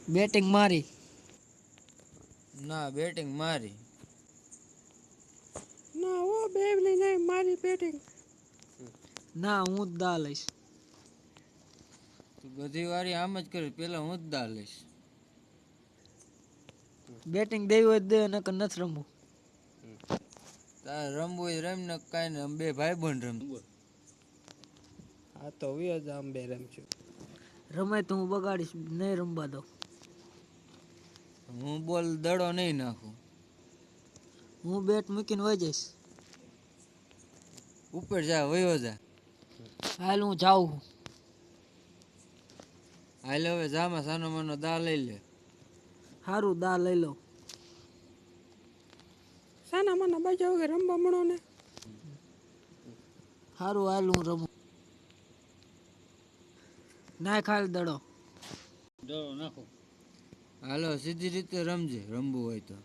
Batting મારી. ના, batting મારી. ના હો બેવલી નહીં મારી બેટિંગ. ના, હું જ દા લઈશ. તું બધી વારી આમ જ કરી, પેલા હું જ દા લઈશ. બેટિંગ દેવી હોય દે, નકર નથી રમવું. તારે રમવું હોય રમ ને, કાંઈ ને બે ભાઈ બંધ રમવું. હા તો વિયો જ આમ બે રમશું. રમાય તો હું બગાડીશ, નહીં રમવા દઉં. હું બોલ દડો નહીં નાખું. હું બેટ મૂકીને વહી જઈશ. ઉપર જા, વયો જા. હાલ હું જાઉં છું. હાલ હવે જામાં સાનો માનો દા લઈ લે. સારું, દા લઈ લો. સાના માના બાજા વગર રમવા મળો ને. સારું, હાલ હું રમું. ના ખાલી દડો. હાલો સીધી રીતે રમજે, રમવું હોય તો.